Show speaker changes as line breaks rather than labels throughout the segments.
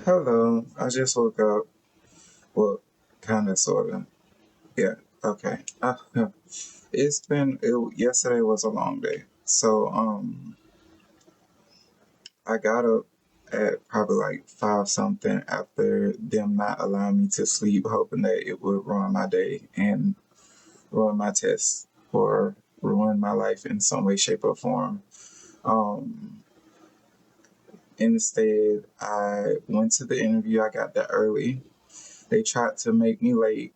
Hello, I just woke up. Well, kind of, sort of. Yeah, okay. Yesterday was a long day. I got up at probably like 5 something after them not allowing me to sleep, hoping that it would ruin my day and ruin my test or ruin my life in some way, shape, or form. Um, Instead, I went to the interview. I got there early. They tried to make me late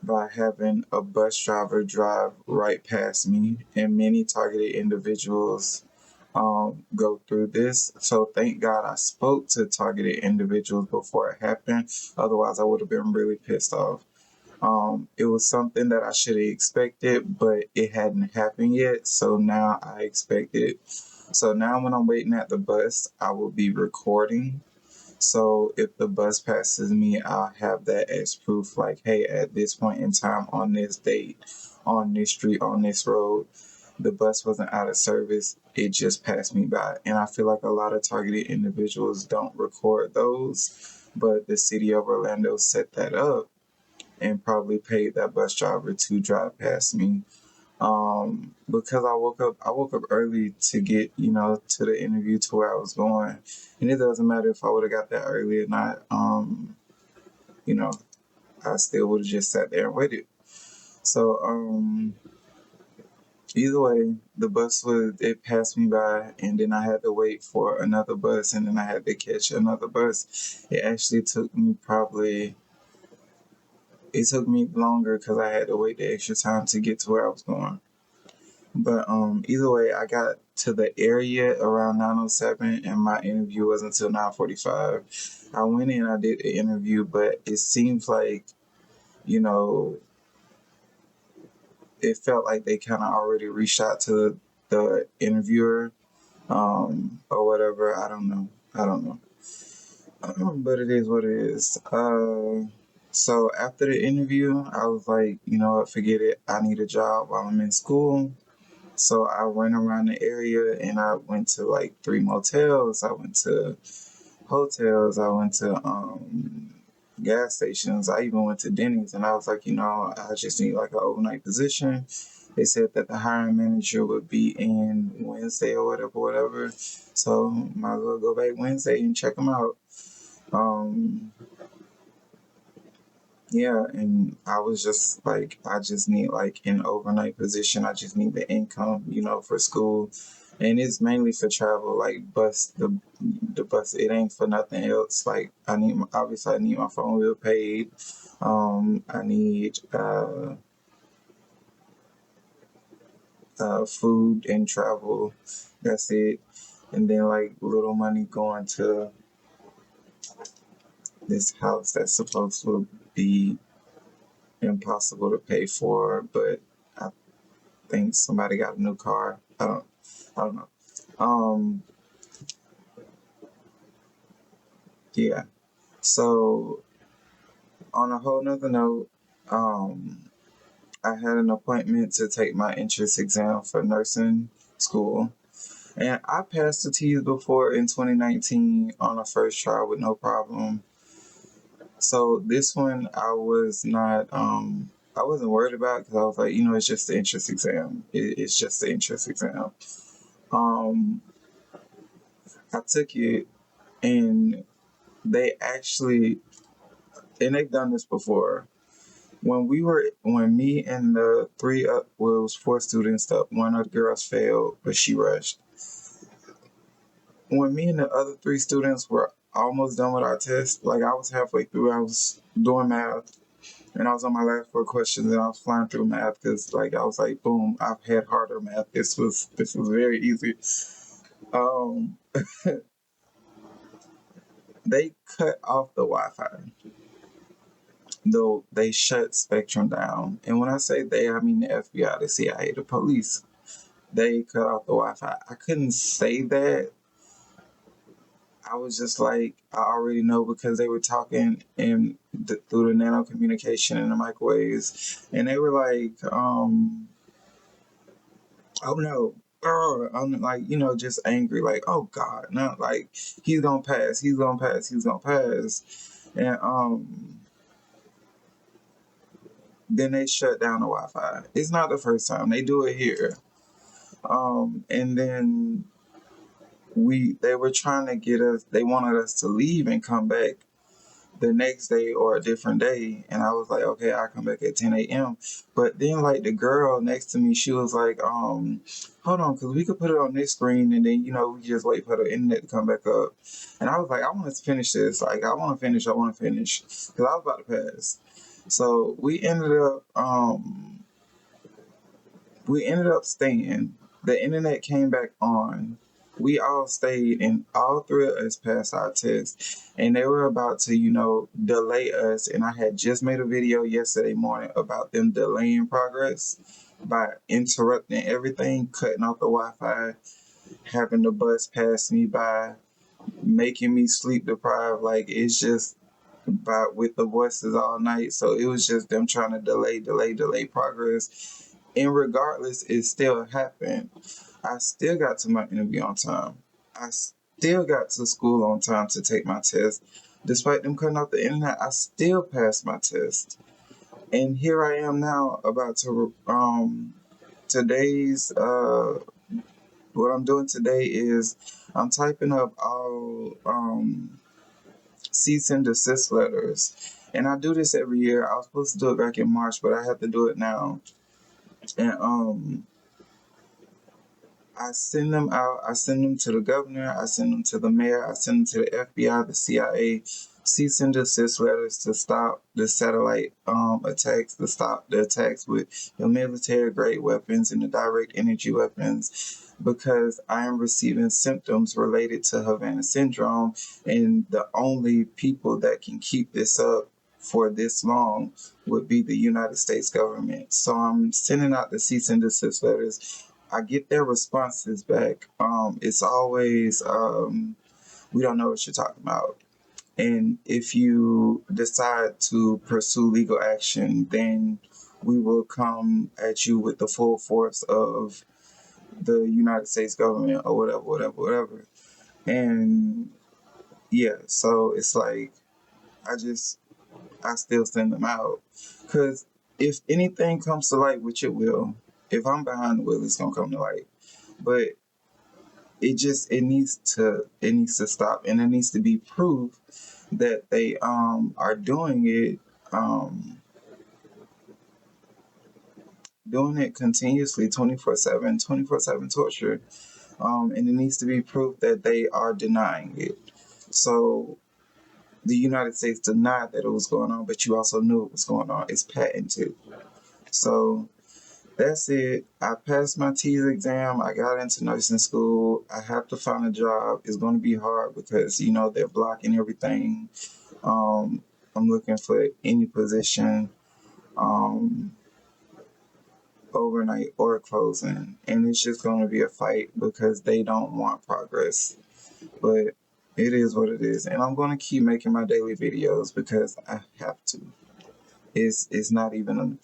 by having a bus driver drive right past me, and many targeted individuals go through this. So thank God I spoke to targeted individuals before it happened. Otherwise, I would have been really pissed off. It was something that I should have expected, but it hadn't happened yet. So now I expect it. So now when I'm waiting at the bus, I will be recording, so if the bus passes me, I'll have that as proof, like, hey, at this point in time, on this date, on this street, on this road, the bus wasn't out of service. It just passed me by. And I feel like a lot of targeted individuals don't record those, but the city of Orlando set that up and probably paid that bus driver to drive past me, because I woke up early to get, to the interview to where I was going. And it doesn't matter if I would have got there early or not. You know, I still would have just sat there and waited. So, either way, it passed me by, and then I had to wait for another bus, and then I had to catch another bus. It took me longer because I had to wait the extra time to get to where I was going. But either way, I got to the area around 9:07, and my interview was until 9:45. I went in, I did the interview, but it seems like, you know, it felt like they kind of already reached out to the interviewer, or whatever. I don't know. I don't know. But it is what it is. So after the interview, I was like, you know what, forget it. I need a job while I'm in school. So I went around the area and I went to like 3 motels. I went to hotels. I went to gas stations. I even went to Denny's, and I was like, I just need like an overnight position. They said that the hiring manager would be in Wednesday or whatever. So might as well go back Wednesday and check them out. Um, Yeah, and I was just like, I just need like an overnight position. I just need the income, for school, and it's mainly for travel. Like the bus. It ain't for nothing else. Like obviously I need my phone bill paid. I need food and travel. That's it, and then like little money going to this house that's supposed to be impossible to pay for, but I think somebody got a new car. I don't know. Um, yeah. So on a whole nother note, um, I had an appointment to take my entrance exam for nursing school. And I passed the T's before in 2019 on a first try with no problem. So this one I wasn't worried about because I was like, it's just the entrance exam. It's just the entrance exam. Um, I took it, and they actually, and they've done this before. When me and the well, it was 4 students, one of the girls failed, but she rushed. When me and the other 3 students were almost done with our test, like I was halfway through, I was doing math, and I was on my last 4 questions, and I was flying through math because, like, I was like, boom, I've had harder math. This was very easy. Um, they cut off the Wi-Fi, though they shut Spectrum down. And when I say they, I mean the FBI, the CIA, the police. They cut off the Wi-Fi. I couldn't say that. I was just like, I already know because they were talking through the nano communication and the microwaves, and they were like, "Oh no, oh, I'm like, just angry, like, oh God, not like he's gonna pass, he's gonna pass, he's gonna pass. And then they shut down the Wi-Fi. It's not the first time. They do it here. And then they were trying to get us, they wanted us to leave and come back the next day or a different day. And I was like, okay, I'll come back at 10 a.m. But then like the girl next to me, she was like, hold on, because we could put it on this screen and then, we just wait for the internet to come back up. And I was like, I want to finish this. Like, I want to finish. Because I was about to pass. So we ended up staying. The internet came back on. We all stayed, and all three of us passed our test. And they were about to, delay us. And I had just made a video yesterday morning about them delaying progress by interrupting everything, cutting off the Wi-Fi, having the bus pass me by, making me sleep deprived. Like, it's just with the voices all night. So it was just them trying to delay progress. And regardless, it still happened. I still got to my interview on time. I still got to school on time to take my test. Despite them cutting off the internet, I still passed my test. And here I am now about to, today's, what I'm doing today is I'm typing up all, cease and desist letters. And I do this every year. I was supposed to do it back in March, but I have to do it now. And I send them out. I send them to the governor. I send them to the mayor. I send them to the FBI, the CIA. Cease and desist letters to stop the satellite attacks, to stop the attacks with the military grade weapons and the direct energy weapons, because I am receiving symptoms related to Havana syndrome, and the only people that can keep this up for this long would be the United States government. So I'm sending out the cease and desist letters. I get their responses back. It's always, we don't know what you're talking about. And if you decide to pursue legal action, then we will come at you with the full force of the United States government or whatever. And yeah, so it's like, I still send them out. Because if anything comes to light, which it will, if I'm behind the wheel, it's going to come to light. But it needs to stop, and it needs to be proof that they are doing it continuously, 24/7 torture, and it needs to be proof that they are denying it. So the United States denied that it was going on, but you also knew it was going on. It's patented. So that's it. I passed my TEAS exam. I got into nursing school. I have to find a job. It's going to be hard because, they're blocking everything. I'm looking for any position, overnight or closing. And it's just going to be a fight because they don't want progress. But it is what it is. And I'm going to keep making my daily videos because I have to. It's not even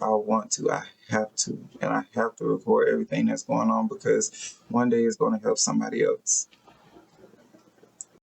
I want to. I have to. And I have to record everything that's going on because one day it's going to help somebody else.